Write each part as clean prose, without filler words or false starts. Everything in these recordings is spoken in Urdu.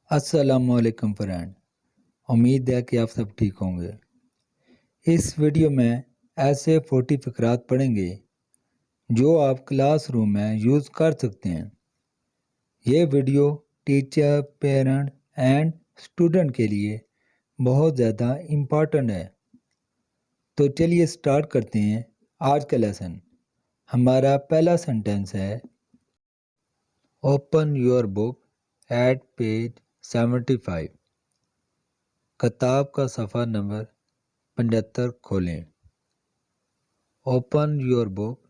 السلام علیکم فرینڈ، امید ہے کہ آپ سب ٹھیک ہوں گے۔ اس ویڈیو میں ایسے 40 فقرات پڑھیں گے جو آپ کلاس روم میں یوز کر سکتے ہیں۔ یہ video teacher, parent and student کے لیے بہت زیادہ امپورٹنٹ ہے۔ تو چلیے سٹارٹ کرتے ہیں آج کا لیسن۔ ہمارا پہلا سنٹینس ہے open your book at page 75۔ کتاب کا صفحہ نمبر 75 کھولیں۔ Open your book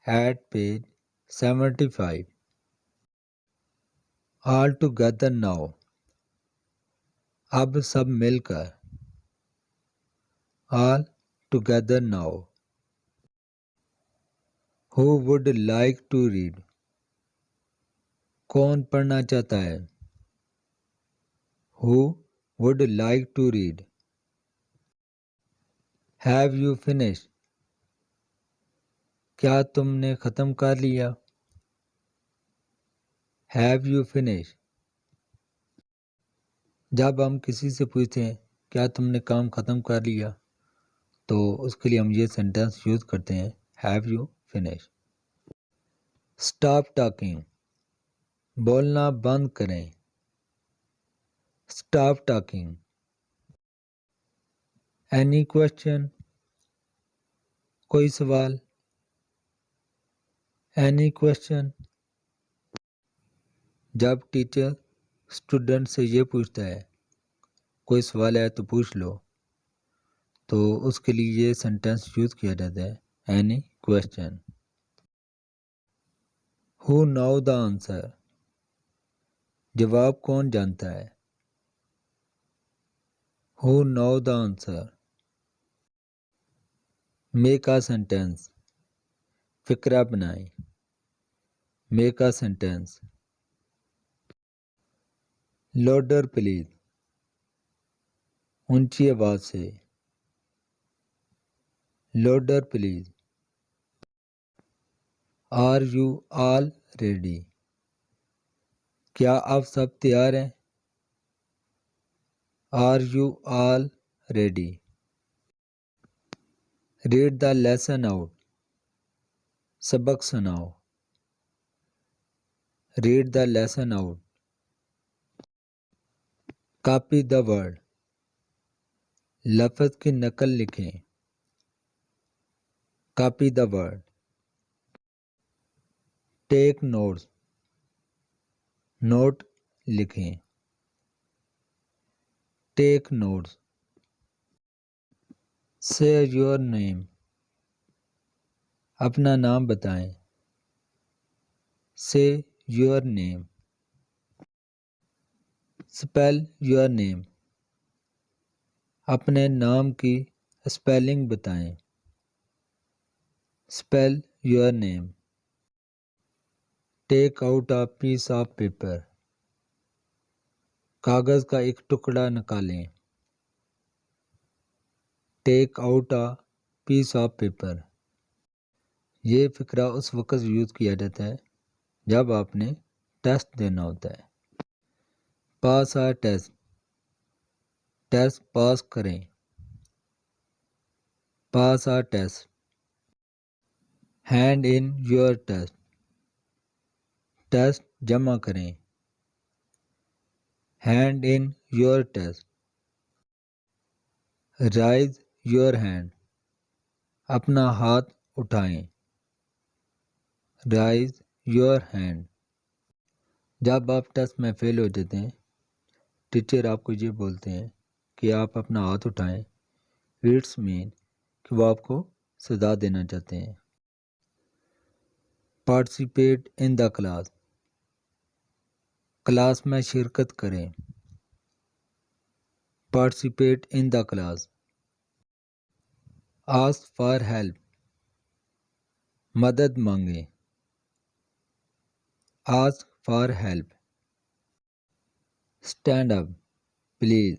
at page 75۔ All together now, اب سب مل کر۔ All together now. Who would like to read, کون پڑھنا چاہتا ہے؟ Who would like to read. Have you finished, کیا تم نے ختم کر لیا؟ Have you finished. جب ہم کسی سے پوچھتے ہیں کیا تم نے کام ختم کر لیا، تو اس کے لیے ہم یہ سینٹینس یوز کرتے ہیں have you finished. Stop talking, بولنا بند کریں۔ Stop talking. اینی کوشچن، کوئی سوال؟ Any question. جب ٹیچر اسٹوڈنٹ سے یہ پوچھتا ہے کوئی سوال ہے تو پوچھ لو، تو اس کے لیے یہ سینٹینس یوز کیا جاتا ہے any question. Who know the answer, جواب کون جانتا ہے؟ Who know the answer. Make a sentence, فقرہ بنائیں۔ Make a sentence. Louder please, اونچی آواز سے۔ Louder please. Are you all ready, کیا آپ سب تیار ہیں؟ Are you all ready. Read the lesson out, سبق سناؤ۔ Read the lesson out. Copy the word, لفظ کی نقل لکھیں۔ Copy the word. Take notes, note لکھیں۔ ٹیک نوٹس۔ سے یور نیم، اپنا نام بتائیں۔ Say your name. Spell your name, اپنے نام کی اسپیلنگ بتائیں۔ Spell your name. Take out a piece of paper, کاغذ کا ایک ٹکڑا نکالیں۔ Take out a piece of paper. یہ فقرہ اس وقت یوز کیا جاتا ہے جب آپ نے ٹیسٹ دینا ہوتا ہے۔ پاس اے ٹیسٹ، ٹیسٹ پاس کریں۔ Pass a test. Hand in your test, test جمع کریں۔ Hand in your test. Raise your hand, اپنا ہاتھ اٹھائیں۔ Raise your hand. جب آپ ٹیسٹ میں فیل ہو جاتے ہیں، ٹیچر آپ کو یہ بولتے ہیں کہ آپ اپنا ہاتھ اٹھائیں، اٹس مین کہ وہ آپ کو سزا دینا چاہتے ہیں۔ Participate in the class, class میں شرکت کریں۔ Participate in the class. Ask for help, مدد مانگیں۔ Ask for help. Stand up please,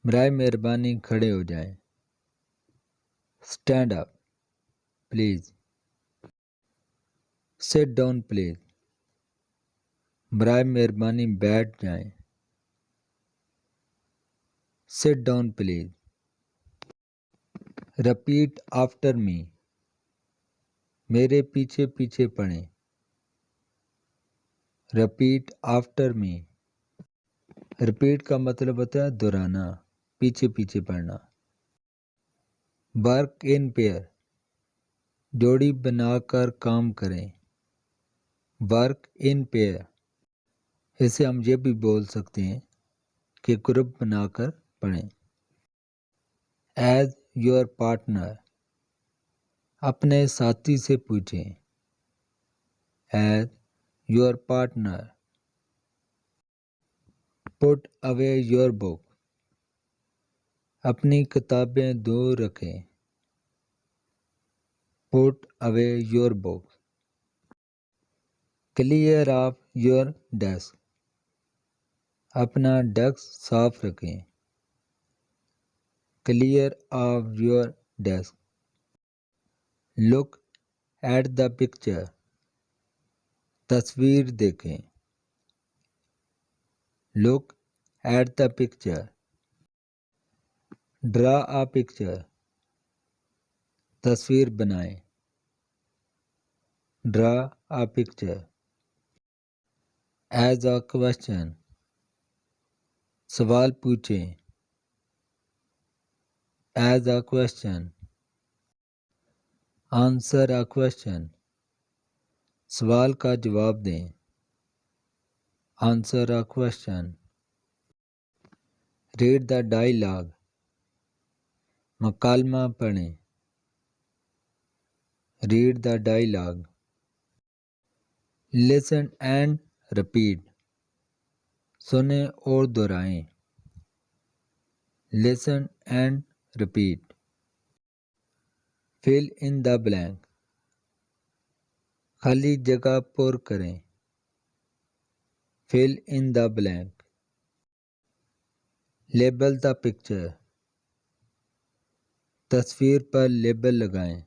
برائے مہربانی کھڑے ہو جائیں۔ Stand up please. Sit down please, برائے مہربانی بیٹھ جائیں. Sit down please. Repeat after me. میرے پیچھے پیچھے پڑھیں. Repeat after me. Repeat کا مطلب ہوتا ہے دہرانا، پیچھے پیچھے پڑھنا. Work in pair. جوڑی بنا کر کام کریں. Work in pair. اسے ہم یہ بھی بول سکتے ہیں کہ گروپ بنا کر پڑھیں. As your partner. اپنے ساتھی سے پوچھیں. As your partner. Put away your book. اپنی کتابیں دور رکھیں. Put away your book. Clear off your desk. اپنا ڈیسک صاف رکھیں. Clear off your desk. Look at the picture. تصویر دیکھیں. Look at the picture. Draw a picture. تصویر بنائیں. Draw a picture. As a question. سوال پوچھیں. As a question. Answer a question. سوال کا جواب دیں. Answer a question. Read the dialogue. مکالمہ پڑھیں. Read the dialogue. Listen and repeat. سنیں اور دہرائیں. Listen and repeat. Fill in the blank. خالی جگہ پر کریں. Fill in the blank. Label the picture. تصویر پر لیبل لگائیں.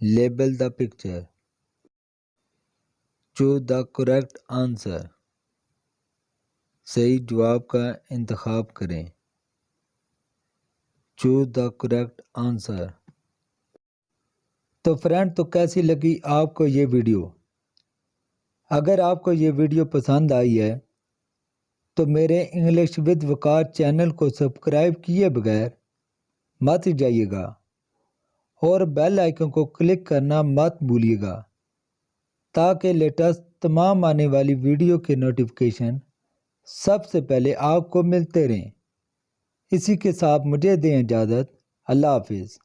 Label the picture. Choose the correct answer. صحیح جواب کا انتخاب کریں. Choose the correct answer. تو فرینڈ، تو کیسی لگی آپ کو یہ ویڈیو؟ اگر آپ کو یہ ویڈیو پسند آئی ہے تو میرے انگلش ود وقار چینل کو سبسکرائب کیے بغیر مت جائیے گا اور بیل آئیکن کو کلک کرنا مت بھولیے گا تاکہ لیٹسٹ تمام آنے والی ویڈیو کے نوٹیفیکیشن سب سے پہلے آپ کو ملتے رہیں. اسی کے ساتھ مجھے دیں اجازت. اللہ حافظ.